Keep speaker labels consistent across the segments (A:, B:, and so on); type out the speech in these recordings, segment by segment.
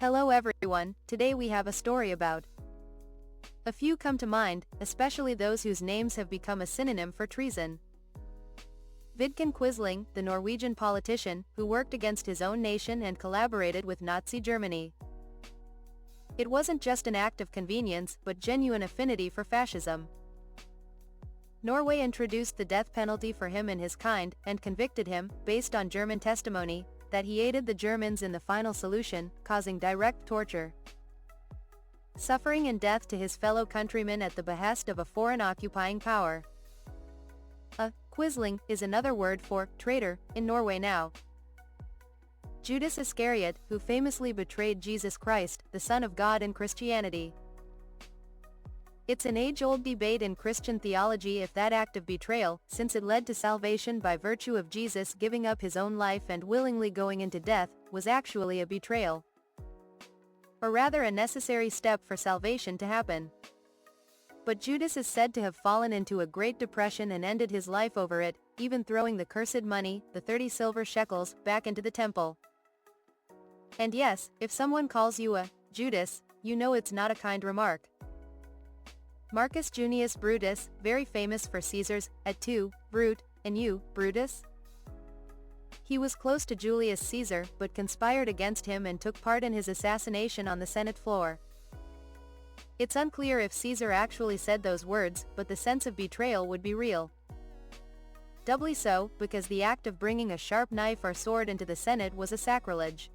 A: Hello everyone, today we have a story about. A few come to mind, especially those whose names have become a synonym for treason. Vidkun Quisling, the Norwegian politician, who worked against his own nation and collaborated with Nazi Germany. It wasn't just an act of convenience, but genuine affinity for fascism. Norway introduced the death penalty for him and his kind, and convicted him, based on German testimony, that he aided the Germans in the final solution, causing direct torture, suffering and death to his fellow countrymen at the behest of a foreign occupying power. A Quisling is another word for traitor in Norway now. Judas Iscariot, who famously betrayed Jesus Christ, the Son of God in Christianity. It's an age-old debate in Christian theology if that act of betrayal, since it led to salvation by virtue of Jesus giving up his own life and willingly going into death, was actually a betrayal, or rather a necessary step for salvation to happen. But Judas is said to have fallen into a great depression and ended his life over it, even throwing the cursed money, the 30 silver shekels, back into the temple. And yes, if someone calls you a Judas, you know it's not a kind remark. Marcus Junius Brutus, very famous for Caesar's, et tu, Brute, and you, Brutus? He was close to Julius Caesar, but conspired against him and took part in his assassination on the Senate floor. It's unclear if Caesar actually said those words, but the sense of betrayal would be real. Doubly so, because the act of bringing a sharp knife or sword into the Senate was a sacrilege.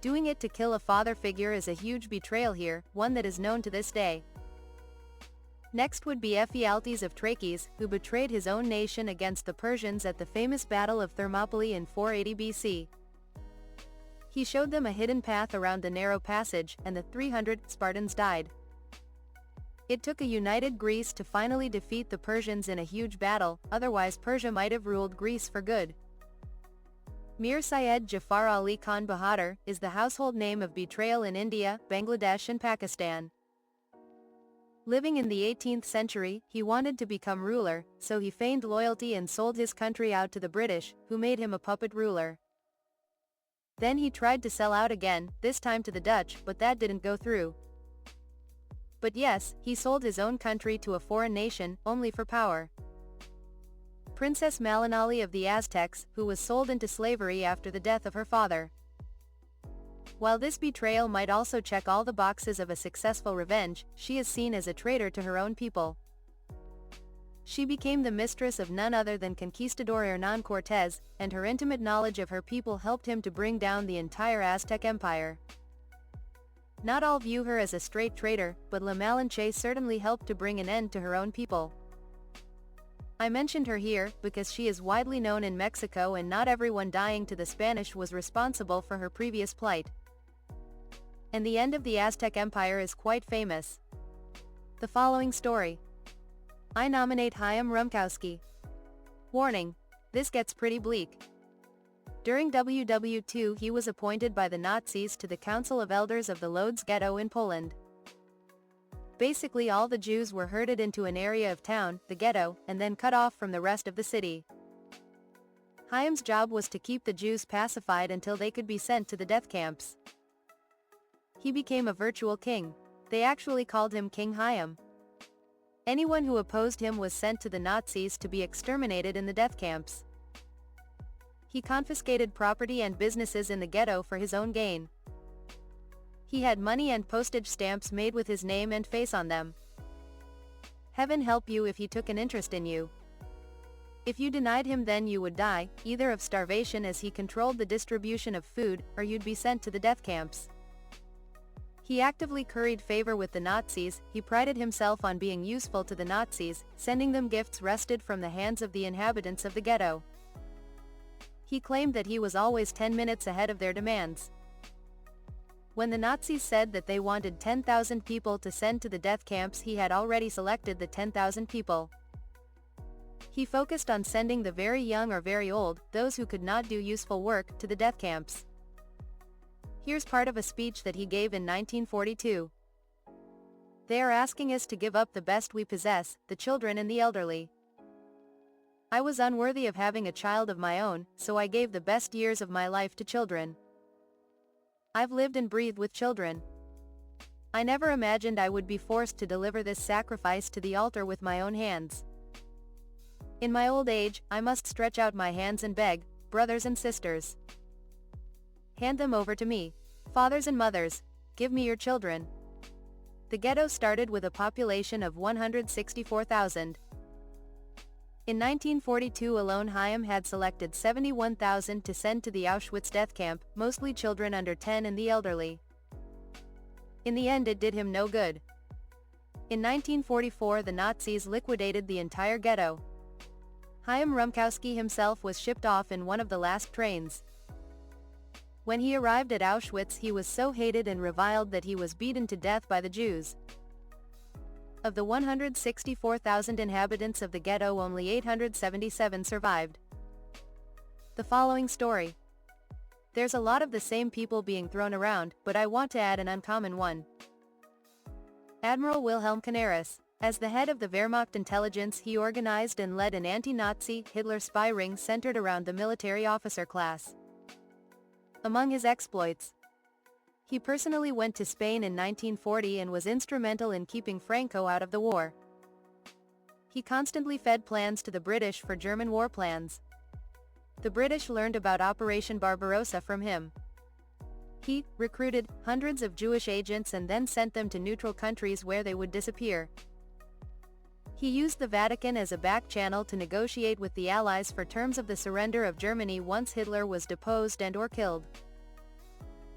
A: Doing it to kill a father figure is a huge betrayal here, one that is known to this day. Next would be Ephialtes of Trachis, who betrayed his own nation against the Persians at the famous Battle of Thermopylae in 480 BC. He showed them a hidden path around the narrow passage, and the 300 Spartans died. It took a united Greece to finally defeat the Persians in a huge battle, otherwise Persia might have ruled Greece for good. Mir Syed Jafar Ali Khan Bahadur is the household name of betrayal in India, Bangladesh and Pakistan. Living in the 18th century, he wanted to become ruler, so he feigned loyalty and sold his country out to the British, who made him a puppet ruler. Then he tried to sell out again, this time to the Dutch, but that didn't go through. But yes, he sold his own country to a foreign nation, only for power. Princess Malinali of the Aztecs, who was sold into slavery after the death of her father. While this betrayal might also check all the boxes of a successful revenge, she is seen as a traitor to her own people. She became the mistress of none other than conquistador Hernán Cortés, and her intimate knowledge of her people helped him to bring down the entire Aztec Empire. Not all view her as a straight traitor, but La Malinche certainly helped to bring an end to her own people. I mentioned her here, because she is widely known in Mexico and not everyone dying to the Spanish was responsible for her previous plight. And the end of the Aztec Empire is quite famous. The following story. I nominate Chaim Rumkowski. Warning. This gets pretty bleak. During WW2 he was appointed by the Nazis to the Council of Elders of the Lodz ghetto in Poland. Basically all the Jews were herded into an area of town, the ghetto, and then cut off from the rest of the city. Chaim's job was to keep the Jews pacified until they could be sent to the death camps. He became a virtual king. They actually called him King Chaim. Anyone who opposed him was sent to the Nazis to be exterminated in the death camps. He confiscated property and businesses in the ghetto for his own gain. He had money and postage stamps made with his name and face on them. Heaven help you if he took an interest in you. If you denied him, then you would die, either of starvation as he controlled the distribution of food, or you'd be sent to the death camps. He actively curried favor with the Nazis. He prided himself on being useful to the Nazis, sending them gifts wrested from the hands of the inhabitants of the ghetto. He claimed that he was always 10 minutes ahead of their demands. When the Nazis said that they wanted 10,000 people to send to the death camps, he had already selected the 10,000 people. He focused on sending the very young or very old, those who could not do useful work, to the death camps. Here's part of a speech that he gave in 1942. They are asking us to give up the best we possess, the children and the elderly. I was unworthy of having a child of my own, so I gave the best years of my life to children. I've lived and breathed with children. I never imagined I would be forced to deliver this sacrifice to the altar with my own hands. In my old age, I must stretch out my hands and beg, brothers and sisters, hand them over to me. Fathers and mothers, give me your children. The ghetto started with a population of 164,000. In 1942 alone, Chaim had selected 71,000 to send to the Auschwitz death camp, mostly children under 10 and the elderly. In the end, it did him no good. In 1944, the Nazis liquidated the entire ghetto. Chaim Rumkowski himself was shipped off in one of the last trains. When he arrived at Auschwitz, he was so hated and reviled that he was beaten to death by the Jews. Of the 164,000 inhabitants of the ghetto, only 877 survived. The following story. There's a lot of the same people being thrown around, but I want to add an uncommon one. Admiral Wilhelm Canaris. As the head of the Wehrmacht intelligence, he organized and led an anti-Nazi, Hitler spy ring centered around the military officer class. Among his exploits, he personally went to Spain in 1940 and was instrumental in keeping Franco out of the war. He constantly fed plans to the British for German war plans. The British learned about Operation Barbarossa from him. He recruited hundreds of Jewish agents and then sent them to neutral countries where they would disappear. He used the Vatican as a back channel to negotiate with the Allies for terms of the surrender of Germany once Hitler was deposed and/or killed.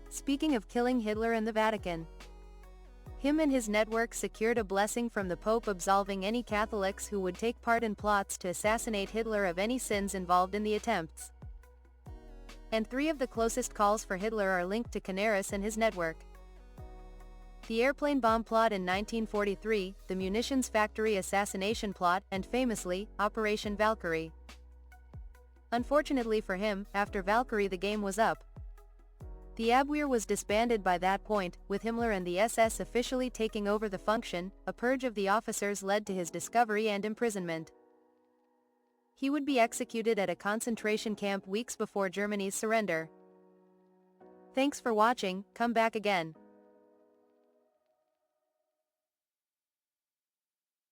A: Speaking of killing Hitler and the Vatican, him and his network secured a blessing from the Pope absolving any Catholics who would take part in plots to assassinate Hitler of any sins involved in the attempts. And 3 of the closest calls for Hitler are linked to Canaris and his network. The airplane bomb plot in 1943, the munitions factory assassination plot, and famously, Operation Valkyrie. Unfortunately for him, after Valkyrie the game was up. The Abwehr was disbanded by that point, with Himmler and the SS officially taking over the function. A purge of the officers led to his discovery and imprisonment. He would be executed at a concentration camp weeks before Germany's surrender. Thanks for watching, come back again.